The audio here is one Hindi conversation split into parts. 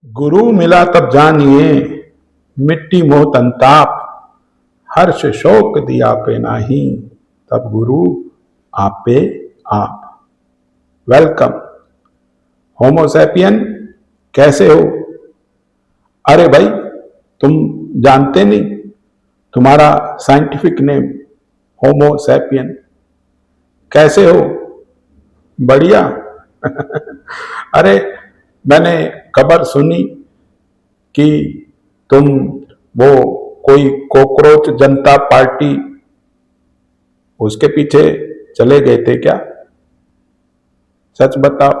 गुरु मिला तब जानिए, मिट्टी मोह संताप, हर्ष शोक दिया पे नाही, तब गुरु आपे आप। वेलकम होमोसैपियन, कैसे हो? अरे भाई, तुम जानते नहीं, तुम्हारा साइंटिफिक नेम होमोसैपियन। कैसे हो? बढ़िया। अरे, मैंने खबर सुनी कि तुम वो कोई कॉकरोच जनता पार्टी, उसके पीछे चले गए थे क्या? सच बताओ।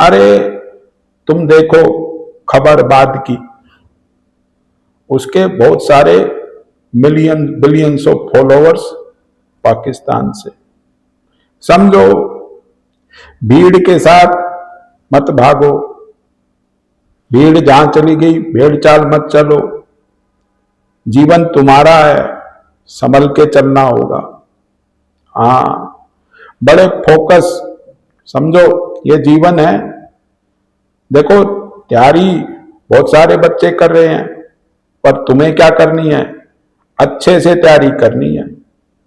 अरे, तुम देखो खबर बाद की, उसके बहुत सारे million billions of followers Pakistan से। समझो, भीड़ के साथ मत भागो, भीड़ जहां चली गई भेड़ चाल मत चलो। जीवन तुम्हारा है, संभल के चलना होगा। हाँ, बड़े फोकस, समझो ये जीवन है। देखो, तैयारी बहुत सारे बच्चे कर रहे हैं, पर तुम्हें क्या करनी है? अच्छे से तैयारी करनी है,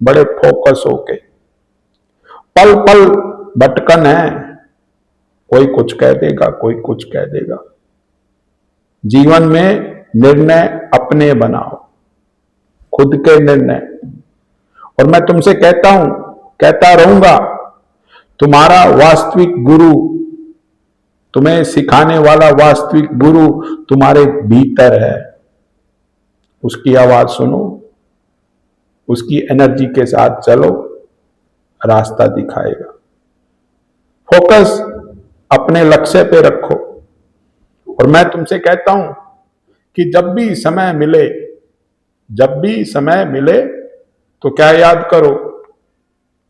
बड़े फोकस होके। पल पल भटकन है, कोई कुछ कह देगा, कोई कुछ कह देगा। जीवन में निर्णय अपने बनाओ, खुद के निर्णय। और मैं तुमसे कहता हूं, कहता रहूंगा, तुम्हारा वास्तविक गुरु, तुम्हें सिखाने वाला वास्तविक गुरु तुम्हारे भीतर है। उसकी आवाज सुनो, उसकी एनर्जी के साथ चलो, रास्ता दिखाएगा। फोकस अपने लक्ष्य पे रखो। और मैं तुमसे कहता हूं कि जब भी समय मिले, जब भी समय मिले, तो क्या याद करो?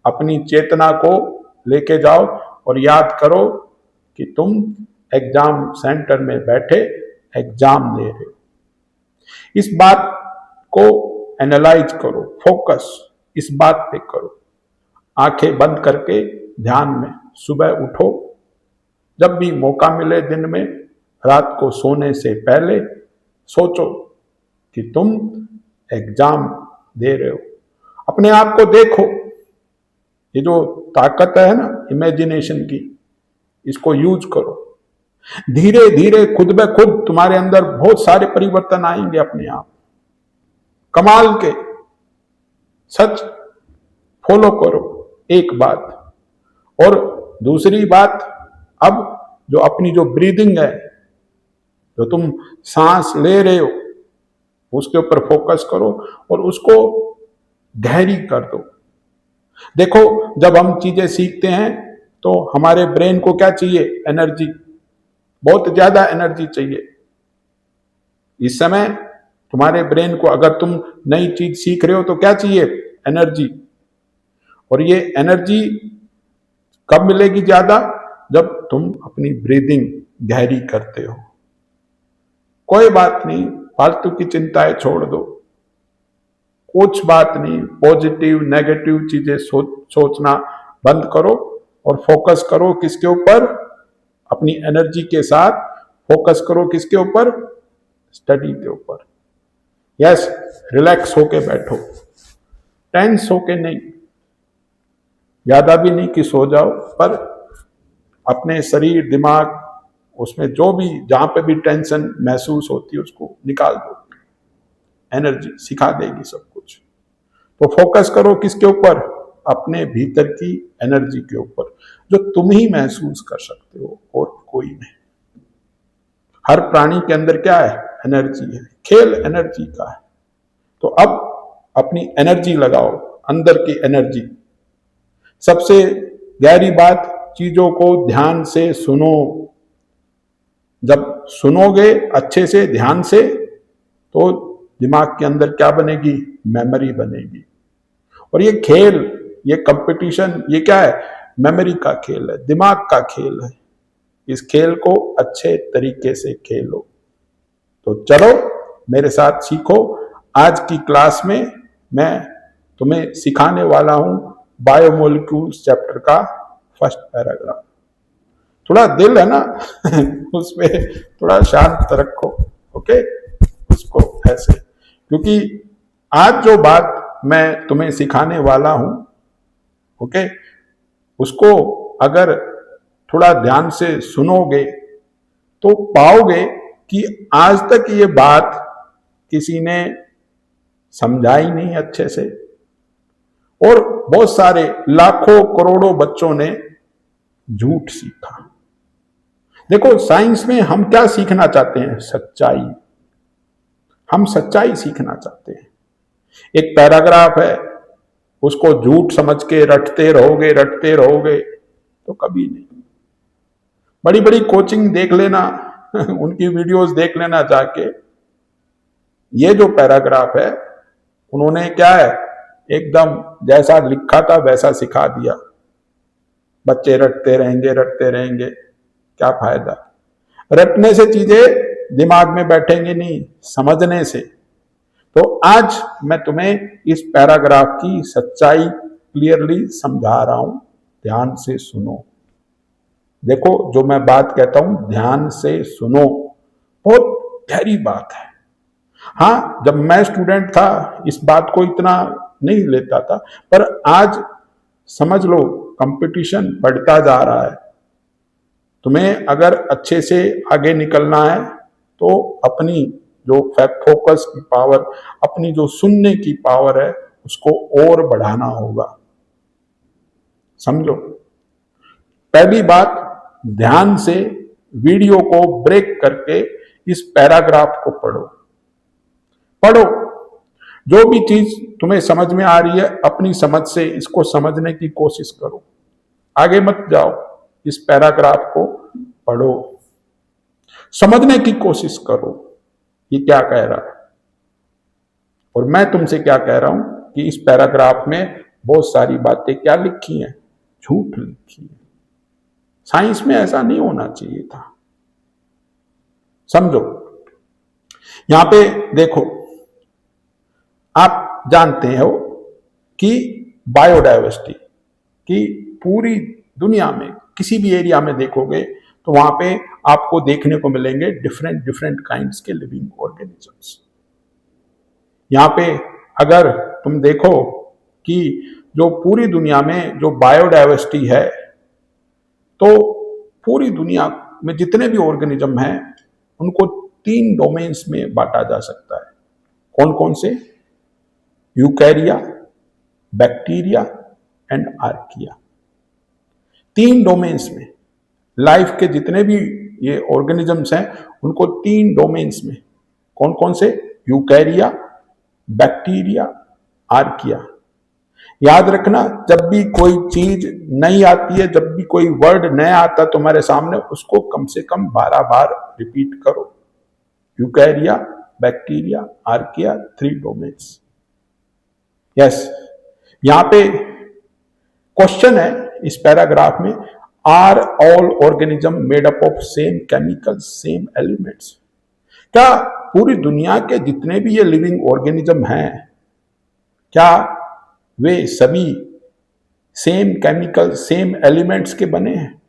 अपनी चेतना को लेके जाओ और याद करो कि तुम एग्जाम सेंटर में बैठे एग्जाम दे रहे हो। इस बात को एनालाइज करो, फोकस इस बात पे करो। आंखें बंद करके ध्यान में सुबह उठो, जब भी मौका मिले दिन में, रात को सोने से पहले सोचो कि तुम एग्जाम दे रहे हो। अपने आप को देखो। ये जो ताकत है ना इमेजिनेशन की, इसको यूज करो। धीरे धीरे खुद ब खुद तुम्हारे अंदर बहुत सारे परिवर्तन आएंगे अपने आप, कमाल के। सच फॉलो करो, एक बात। और दूसरी बात, अब जो अपनी जो ब्रीदिंग है, जो तुम सांस ले रहे हो, उसके ऊपर फोकस करो और उसको गहरी कर दो। देखो, जब हम चीजें सीखते हैं तो हमारे ब्रेन को क्या चाहिए? एनर्जी, बहुत ज्यादा एनर्जी चाहिए। इस समय तुम्हारे ब्रेन को, अगर तुम नई चीज सीख रहे हो तो क्या चाहिए? एनर्जी। और ये एनर्जी कब मिलेगी ज्यादा? जब तुम अपनी ब्रीदिंग गहरी करते हो। कोई बात नहीं, फालतू की चिंताएं छोड़ दो, कुछ बात नहीं। पॉजिटिव नेगेटिव चीजें सोचना बंद करो और फोकस करो किसके ऊपर? अपनी एनर्जी के साथ फोकस करो किसके ऊपर? स्टडी के ऊपर। यस, रिलैक्स होके बैठो, टेंस होके नहीं, ज्यादा भी नहीं कि सो जाओ, पर अपने शरीर दिमाग, उसमें जो भी, जहां पे भी टेंशन महसूस होती है उसको निकाल दो। एनर्जी सिखा देगी सब कुछ। तो फोकस करो किसके ऊपर? अपने भीतर की एनर्जी के ऊपर, जो तुम ही महसूस कर सकते हो और कोई नहीं। हर प्राणी के अंदर क्या है? एनर्जी है। खेल एनर्जी का है। तो अब अपनी एनर्जी लगाओ, अंदर की एनर्जी। सबसे गहरी बात, चीजों को ध्यान से सुनो। जब सुनोगे अच्छे से, ध्यान से, तो दिमाग के अंदर क्या बनेगी? मेमोरी बनेगी। और ये खेल, ये कंपटीशन, ये क्या है? मेमोरी का खेल है, दिमाग का खेल है। इस खेल को अच्छे तरीके से खेलो। तो चलो मेरे साथ सीखो। आज की क्लास में मैं तुम्हें सिखाने वाला हूं बायोमोलिक्यूल्स चैप्टर का फर्स्ट पैराग्राफ। थोड़ा दिल है ना उस पे थोड़ा शांत रखो, ओके, उसको ऐसे। क्योंकि आज जो बात मैं तुम्हें सिखाने वाला हूं, ओके, उसको अगर थोड़ा ध्यान से सुनोगे तो पाओगे कि आज तक ये बात किसी ने समझाई नहीं अच्छे से, और बहुत सारे लाखों करोड़ों बच्चों ने झूठ सीखा। देखो, साइंस में हम क्या सीखना चाहते हैं? सच्चाई। हम सच्चाई सीखना चाहते हैं। एक पैराग्राफ है, उसको झूठ समझ के रटते रहोगे तो कभी नहीं। बड़ी बड़ी कोचिंग देख लेना उनकी वीडियोस देख लेना जाके, ये जो पैराग्राफ है उन्होंने क्या है, एकदम जैसा लिखा था वैसा सिखा दिया। बच्चे रटते रहेंगे, क्या फायदा? रटने से चीजें दिमाग में बैठेंगी नहीं, समझने से। तो आज मैं तुम्हें इस पैराग्राफ की सच्चाई क्लियरली समझा रहा हूं, ध्यान से सुनो। देखो, जो मैं बात कहता हूं ध्यान से सुनो, बहुत गहरी बात है। हाँ, जब मैं स्टूडेंट था इस बात को इतना नहीं लेता था, पर आज समझ लो कंपटीशन बढ़ता जा रहा है। तुम्हें अगर अच्छे से आगे निकलना है तो अपनी जो फोकस की पावर, अपनी जो सुनने की पावर है, उसको और बढ़ाना होगा। समझो, पहली बात, ध्यान से वीडियो को ब्रेक करके इस पैराग्राफ को पढ़ो। जो भी चीज तुम्हें समझ में आ रही है, अपनी समझ से इसको समझने की कोशिश करो, आगे मत जाओ। इस पैराग्राफ को पढ़ो, समझने की कोशिश करो ये क्या कह रहा है। और मैं तुमसे क्या कह रहा हूं कि इस पैराग्राफ में बहुत सारी बातें क्या लिखी हैं? झूठ लिखी है। साइंस में ऐसा नहीं होना चाहिए था। समझो, यहां पे देखो, आप जानते हो कि बायोडाइवर्सिटी की पूरी दुनिया में किसी भी एरिया में देखोगे तो वहां पे आपको देखने को मिलेंगे डिफरेंट काइंड्स के लिविंग ऑर्गेनिजम्स। यहां पे अगर तुम देखो कि जो पूरी दुनिया में जो बायोडाइवर्सिटी है, तो पूरी दुनिया में जितने भी ऑर्गेनिज्म हैं उनको 3 डोमेन्स में बांटा जा सकता है। कौन कौन से? यूकैरिया, बैक्टीरिया एंड आर्किया। 3 डोमेन्स में लाइफ के जितने भी ये ऑर्गेनिजम्स हैं उनको 3 डोमेन्स में, कौन कौन से? यूकैरिया, बैक्टीरिया, आर्किया। याद रखना, जब भी कोई चीज नई आती है, जब भी कोई वर्ड नया आता है तुम्हारे सामने, उसको कम से कम 12 बार रिपीट करो। Eukarya, bacteria, archaea, 3 domains. Yes, यहां पे क्वेश्चन है इस पैराग्राफ में, are all organism made up of same chemical same elements? क्या पूरी दुनिया के जितने भी ये लिविंग ऑर्गेनिज्म हैं, क्या वे सभी सेम केमिकल सेम एलिमेंट्स के बने हैं?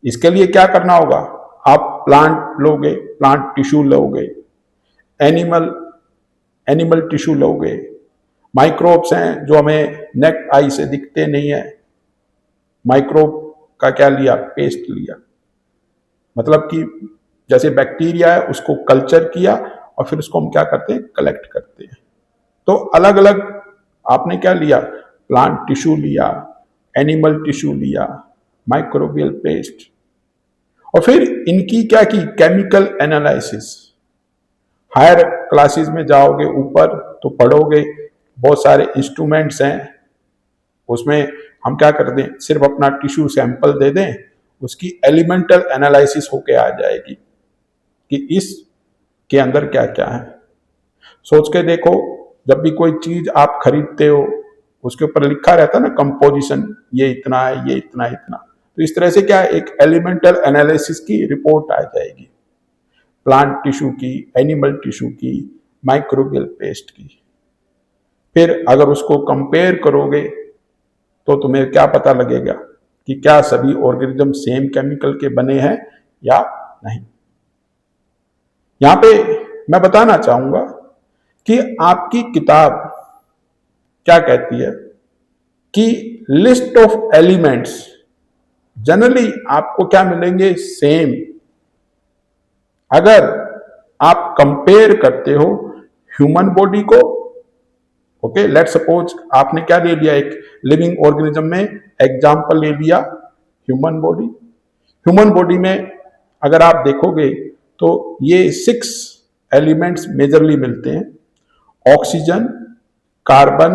इसके लिए क्या करना होगा? आप प्लांट लोगे, प्लांट टिश्यू लोगे, एनिमल टिश्यू लोगे, माइक्रोब्स हैं जो हमें नेक्ड आई से दिखते नहीं है, माइक्रोब का क्या लिया? पेस्ट लिया। मतलब कि जैसे बैक्टीरिया है उसको कल्चर किया और फिर उसको हम क्या करते हैं? कलेक्ट करते हैं। तो अलग अलग आपने क्या लिया? प्लांट टिश्यू लिया, एनिमल टिश्यू लिया, माइक्रोबियल पेस्ट, और फिर इनकी क्या की? Chemical analysis. हायर क्लासेस में जाओगे ऊपर तो पढ़ोगे, बहुत सारे इंस्ट्रूमेंट्स हैं, उसमें हम क्या करते हैं? सिर्फ अपना टिश्यू सैंपल दे दें, उसकी एलिमेंटल एनालिसिस होके आ जाएगी कि इस के अंदर क्या क्या है। सोच के देखो, जब भी कोई चीज आप खरीदते हो उसके ऊपर लिखा रहता है ना कंपोजिशन, ये इतना है, ये इतना इतना, तो इस तरह से क्या है? एक एलिमेंटल एनालिसिस की रिपोर्ट आ जाएगी, प्लांट टिश्यू की, एनिमल टिश्यू की, माइक्रोबियल पेस्ट की। फिर अगर उसको कंपेयर करोगे तो तुम्हें क्या पता लगेगा? कि क्या सभी ऑर्गेनिज्म सेम केमिकल के बने हैं या नहीं। यहां पे मैं बताना चाहूंगा कि आपकी किताब क्या कहती है कि लिस्ट ऑफ एलिमेंट्स जनरली आपको क्या मिलेंगे, सेम। अगर आप कंपेयर करते हो ह्यूमन बॉडी को, ओके, लेट सपोज आपने क्या ले लिया, एक लिविंग ऑर्गेनिज्म में एग्जांपल ले लिया ह्यूमन बॉडी। ह्यूमन बॉडी में अगर आप देखोगे तो ये 6 एलिमेंट्स मेजरली मिलते हैं, oxygen, carbon,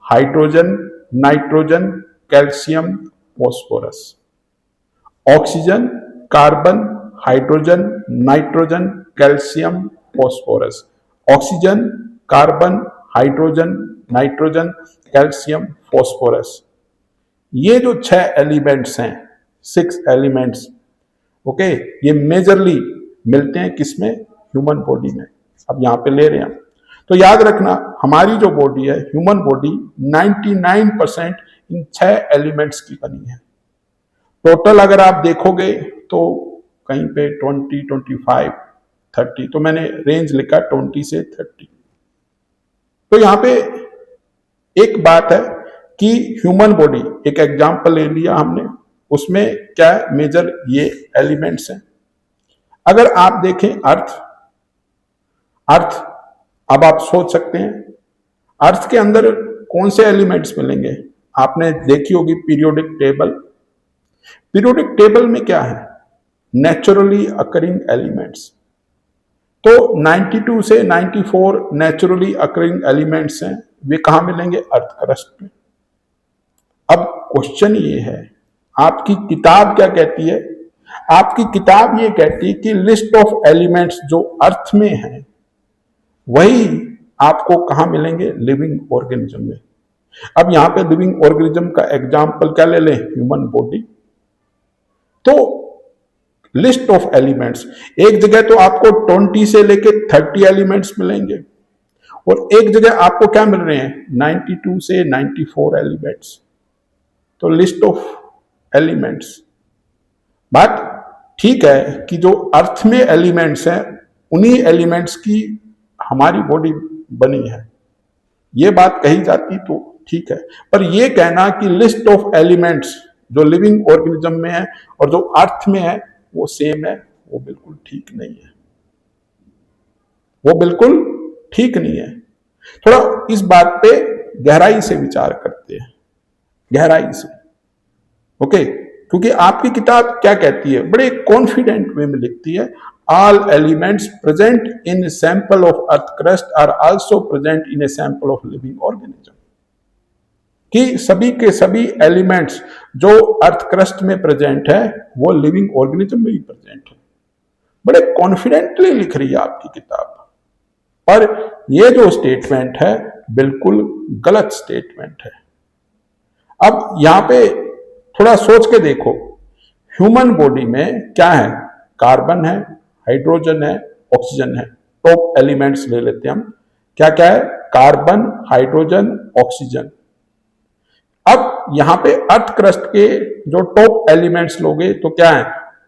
hydrogen, nitrogen, calcium, phosphorus. Oxygen, carbon, hydrogen, nitrogen, calcium, phosphorus. Oxygen, carbon, hydrogen, nitrogen, calcium, phosphorus. ये जो 6 एलिमेंट्स हैं, 6 एलिमेंट्स, ओके, ये मेजरली मिलते हैं किसमें, ह्यूमन बॉडी में। अब यहां पे ले रहे हैं, तो याद रखना हमारी जो बॉडी है, ह्यूमन बॉडी 99% इन 6 एलिमेंट्स की बनी है। टोटल अगर आप देखोगे तो कहीं पे 20, 25, 30, तो मैंने रेंज लिखा 20 से 30। तो यहां पे एक बात है कि ह्यूमन बॉडी, एक एग्जांपल ले लिया हमने, उसमें क्या मेजर ये एलिमेंट्स हैं। अगर आप देखें अर्थ, अब आप सोच सकते हैं अर्थ के अंदर कौन से एलिमेंट्स मिलेंगे। आपने देखी होगी पीरियोडिक टेबल। पीरियोडिक टेबल में क्या है, नेचुरली अकरिंग एलिमेंट्स। तो 92 से 94 नेचुरली अकरिंग एलिमेंट्स हैं, वे कहां मिलेंगे, अर्थ क्रस्ट में। अब क्वेश्चन ये है, आपकी किताब क्या कहती है। आपकी किताब ये कहती है कि लिस्ट ऑफ एलिमेंट्स जो अर्थ में है वही आपको कहां मिलेंगे, लिविंग ऑर्गेनिज्म में। अब यहां पे लिविंग ऑर्गेनिज्म का एग्जांपल क्या ले लें, ह्यूमन बॉडी। तो लिस्ट ऑफ एलिमेंट्स, एक जगह तो आपको 20 से लेके 30 एलिमेंट्स मिलेंगे और एक जगह आपको क्या मिल रहे हैं, 92 से 94 एलिमेंट्स। तो लिस्ट ऑफ एलिमेंट्स, बात ठीक है कि जो अर्थ में एलिमेंट्स हैं उन्हीं एलिमेंट्स की हमारी बॉडी बनी है, ये बात कही जाती तो ठीक है। पर ये कहना कि लिस्ट ऑफ एलिमेंट्स जो लिविंग ऑर्गेनिज्म में है और जो अर्थ में है वो सेम है, वो बिल्कुल ठीक नहीं है, वो बिल्कुल ठीक नहीं है। थोड़ा इस बात पे गहराई से विचार करते हैं, गहराई से, ओके। क्योंकि आपकी किताब क्या कहती है, बड़े कॉन्फिडेंट वे में लिखती है, all elements present in sample of earth crust are also present in a sample of living organism. कि सभी के सभी एलिमेंट्स जो अर्थ क्रस्ट में प्रेजेंट है वो लिविंग ऑर्गेनिज्म में भी प्रेजेंट है। बड़े कॉन्फिडेंटली लिख रही है आपकी किताब, पर यह जो स्टेटमेंट है बिल्कुल गलत स्टेटमेंट है। अब यहां पे थोड़ा सोच के देखो, ह्यूमन बॉडी में क्या है, कार्बन है, हाइड्रोजन है, ऑक्सीजन है। टॉप एलिमेंट्स ले लेते हैं हम, क्या क्या है, कार्बन, हाइड्रोजन, ऑक्सीजन। अब यहां पे अर्थ क्रस्ट के जो टॉप एलिमेंट्स लोगे तो क्या है,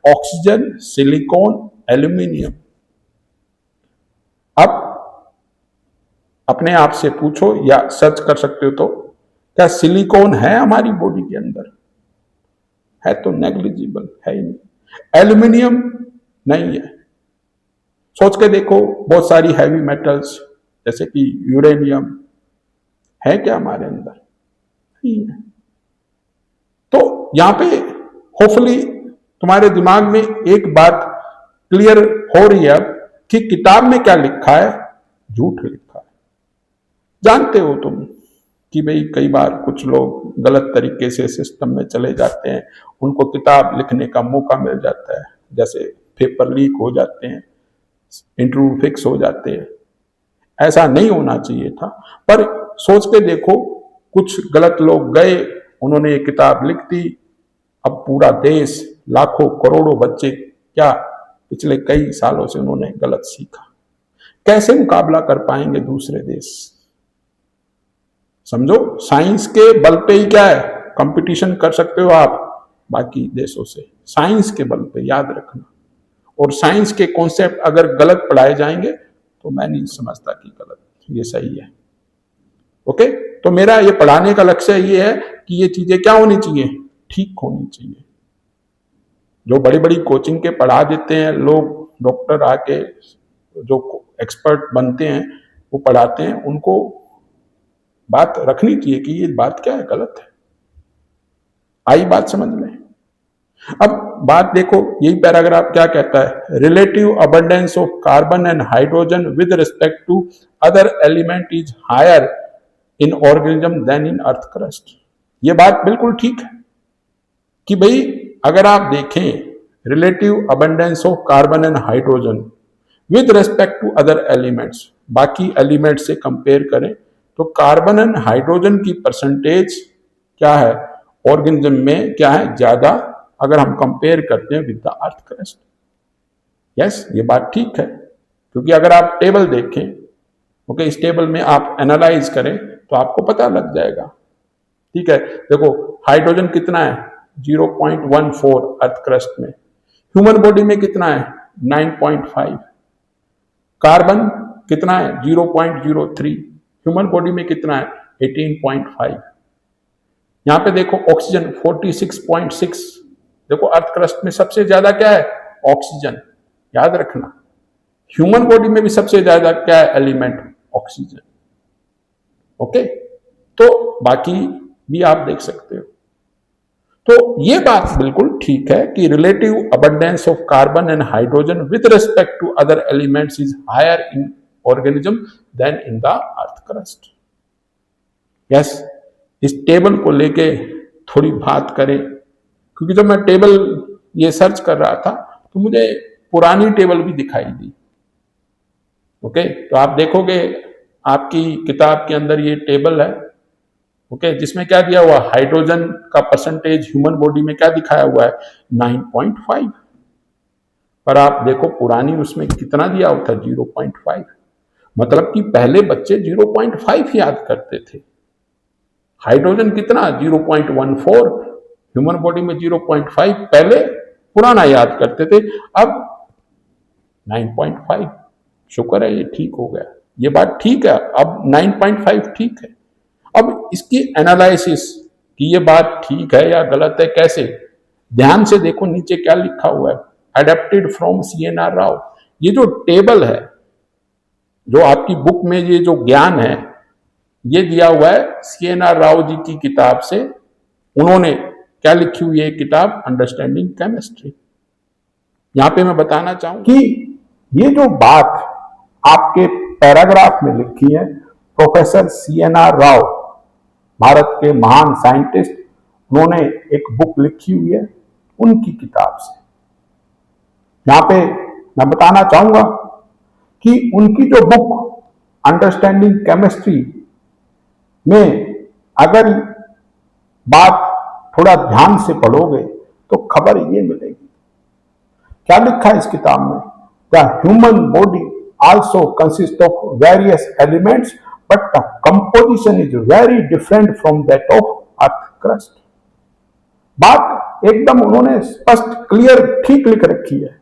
ऑक्सीजन, सिलिकॉन, एल्यूमिनियम। अब अपने आप से पूछो या सर्च कर सकते हो, तो क्या सिलिकॉन है हमारी बॉडी के अंदर, है तो नेग्लिजिबल है ही नहीं। एल्यूमिनियम नहीं है। सोच के देखो, बहुत सारी हैवी मेटल्स जैसे कि यूरेनियम है क्या हमारे अंदर, नहीं है। तो यहां पे होपफुली तुम्हारे दिमाग में एक बात क्लियर हो रही है कि किताब में क्या लिखा है, झूठ लिखा है। जानते हो तुम कि भाई कई बार कुछ लोग गलत तरीके से सिस्टम में चले जाते हैं, उनको किताब लिखने का मौका मिल जाता है, जैसे पेपर लीक हो जाते हैं, इंटरव्यू फिक्स हो जाते हैं। ऐसा नहीं होना चाहिए था, पर सोच के देखो, कुछ गलत लोग गए, उन्होंने ये किताब लिख दी। अब पूरा देश, लाखों करोड़ों बच्चे क्या पिछले कई सालों से उन्होंने गलत सीखा, कैसे मुकाबला कर पाएंगे दूसरे देश। समझो, साइंस के बल पे ही क्या है, कंपटीशन कर सकते हो आप, बाकी देशों से, साइंस के बल पे, याद रखना। और साइंस के कॉन्सेप्ट अगर गलत पढ़ाए जाएंगे तो मैं नहीं समझता कि गलत, ये सही है। ओके, तो मेरा ये पढ़ाने का लक्ष्य ये है कि ये चीजें क्या होनी चाहिए, ठीक होनी चाहिए। जो बड़ी बड़ी कोचिंग के पढ़ा देते हैं लोग, डॉक्टर आके जो एक्सपर्ट बनते हैं वो पढ़ाते हैं, उनको बात रखनी चाहिए कि ये बात क्या है, गलत है। आई बात समझ में? अब बात देखो, यही पैराग्राफ क्या कहता है, relative abundance of carbon and hydrogen with respect to other element is higher in organism than in earth crust. ये बात बिल्कुल ठीक है कि भाई अगर आप देखें relative abundance of carbon and hydrogen with respect to other elements, बाकी एलिमेंट से कंपेयर करें तो कार्बन एंड हाइड्रोजन की परसेंटेज क्या है ऑर्गेनिज्म में, क्या है, ज्यादा, अगर हम कंपेयर करते हैं with the earth crust. Yes, ये बात ठीक है, क्योंकि अगर आप टेबल देखें, ओके, इस टेबल में आप एनालाइज करें तो आपको पता लग जाएगा। ठीक है, देखो हाइड्रोजन कितना है, 0.14 अर्थ क्रस्ट में। ह्यूमन बॉडी में कितना है, 9.5। कार्बन कितना है, 0.03। ह्यूमन बॉडी में कितना है, 18.5। यहां पे देखो ऑक्सीजन 46.6। देखो अर्थ क्रस्ट में सबसे ज्यादा क्या है, ऑक्सीजन, याद रखना। ह्यूमन बॉडी में भी सबसे ज्यादा क्या है, एलिमेंट, ऑक्सीजन। ओके, तो बाकी भी आप देख सकते हो। तो ये बात बिल्कुल ठीक है कि relative abundance of carbon and hydrogen with respect to other elements is higher in organism than in the earth crust. Yes, इस टेबल को लेके थोड़ी बात करें, क्योंकि जब मैं टेबल ये सर्च कर रहा था तो मुझे पुरानी टेबल भी दिखाई दी। ओके, तो आप देखोगे आपकी किताब के अंदर ये टेबल है, ओके, जिसमें क्या दिया हुआ, हाइड्रोजन का परसेंटेज ह्यूमन बॉडी में क्या दिखाया हुआ है, 9.5। पर आप देखो पुरानी उसमें कितना दिया हुआ था, 0.5। मतलब कि पहले बच्चे 0.5 याद करते थे। हाइड्रोजन कितना, 0.14। ह्यूमन बॉडी में 0.5 पहले पुराना याद करते थे, अब 9.5। शुक्र है ये ठीक हो गया, ये बात ठीक है, अब 9.5 ठीक है। अब इसकी एनालिसिस कि ये बात ठीक है या गलत है कैसे, ध्यान से देखो नीचे क्या लिखा हुआ है, अडेप्टेड फ्रॉम CNR राव। ये जो टेबल है, जो आपकी बुक में ये जो ज्ञान है, ये दिया हुआ है CNR राव जी की किताब से। उन्होंने क्या लिखी हुई है किताब, अंडरस्टैंडिंग केमिस्ट्री। यहां पे मैं बताना चाहूं कि ये जो बात आपके पैराग्राफ में लिखी है, प्रोफेसर CNR राव, भारत के महान साइंटिस्ट, उन्होंने एक बुक लिखी हुई है उनकी किताब से। यहां पे मैं बताना चाहूंगा कि उनकी जो बुक अंडरस्टैंडिंग केमिस्ट्री में अगर बात थोड़ा ध्यान से पढ़ोगे तो खबर ये मिलेगी। क्या लिखा है इस किताब में, the human body also consist of various elements but the composition is very different from that of earth crust. बात एकदम उन्होंने स्पष्ट क्लियर ठीक लिख रखी है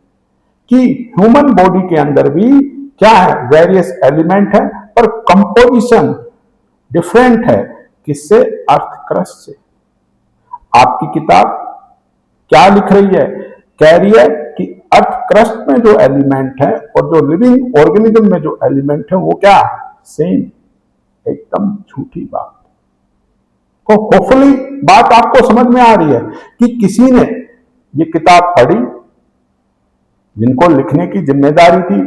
कि ह्यूमन बॉडी के अंदर भी क्या है, वेरियस एलिमेंट है, पर कंपोजिशन डिफरेंट है, किससे, अर्थ क्रस्ट से। आपकी किताब क्या लिख रही है, कह रही है कि अर्थ क्रस्ट में जो एलिमेंट है और जो लिविंग ऑर्गेनिज्म में जो एलिमेंट है वो क्या, सेम। एकदम झूठी बात। तो होपफुली बात आपको समझ में आ रही है कि किसी ने ये किताब पढ़ी, जिनको लिखने की जिम्मेदारी थी,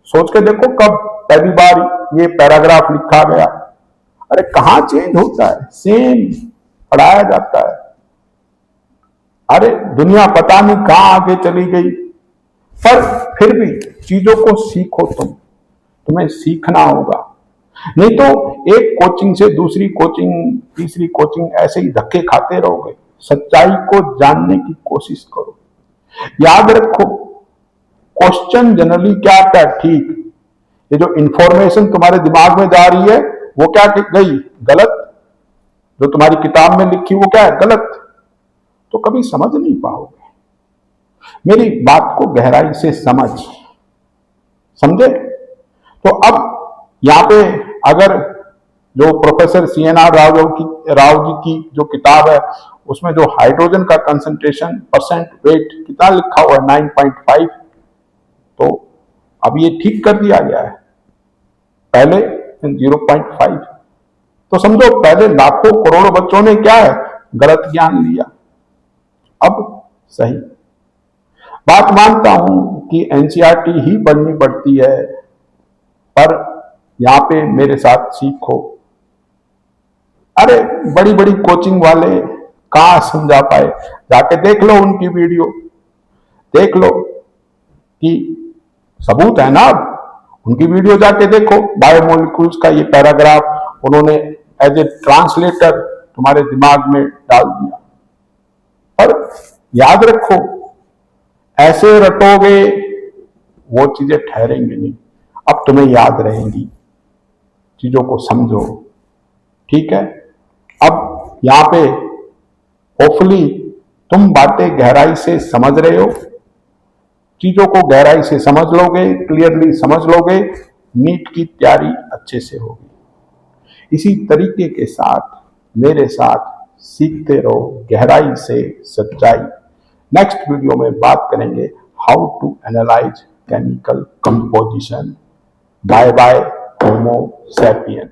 सोच के देखो कब पहली बार ये पैराग्राफ लिखा गया। अरे कहां चेंज होता है, सेम पढ़ाया जाता है। अरे दुनिया पता नहीं कहां आगे चली गई, पर फिर भी चीजों को सीखो, तुम्हें सीखना होगा। नहीं तो एक कोचिंग से दूसरी कोचिंग, तीसरी कोचिंग, ऐसे ही धक्के खाते रहोगे। सच्चाई को जानने की कोशिश करो। याद रखो, क्वेश्चन जनरली क्या आता है, ठीक, ये जो इंफॉर्मेशन तुम्हारे दिमाग में जा रही है वो क्या गई, गलत। जो तुम्हारी किताब में लिखी वो क्या है, गलत। तो कभी समझ नहीं पाओगे। मेरी बात को गहराई से समझे। तो अब यहाँ पे अगर जो प्रोफेसर CNR राव जी की जो किताब है उसमें जो हाइड्रोजन का कंसंट्रेशन परसेंट वेट कितना लिखा हुआ है 9.5, तो अब ये ठीक कर दिया गया है, पहले 0.5। तो समझो पहले लाखों करोड़ों बच्चों ने क्या है गलत ज्ञान लिया, अब सही। बात मानता हूं कि NCERT ही पढ़नी पड़ती है, पर यहां पे मेरे साथ सीखो। अरे बड़ी बड़ी कोचिंग वाले कहां समझा पाए, जाके देख लो उनकी वीडियो, देख लो कि सबूत है ना। अब उनकी वीडियो जाके देखो, बायोमोलिक्यूल्स का ये पैराग्राफ उन्होंने एज ए ट्रांसलेटर तुम्हारे दिमाग में डाल दिया। और याद रखो, ऐसे रटोगे वो चीजें ठहरेंगी नहीं, अब तुम्हें याद रहेंगी। चीजों को समझो, ठीक है। अब यहां पे होपफुली तुम बातें गहराई से समझ रहे हो, चीजों को गहराई से समझ लोगे, क्लियरली समझ लोगे, नीट की तैयारी अच्छे से होगी। इसी तरीके के साथ मेरे साथ सीखते रहो गहराई से सच्चाई। नेक्स्ट वीडियो में बात करेंगे how to analyse chemical composition. Bye bye homo sapien.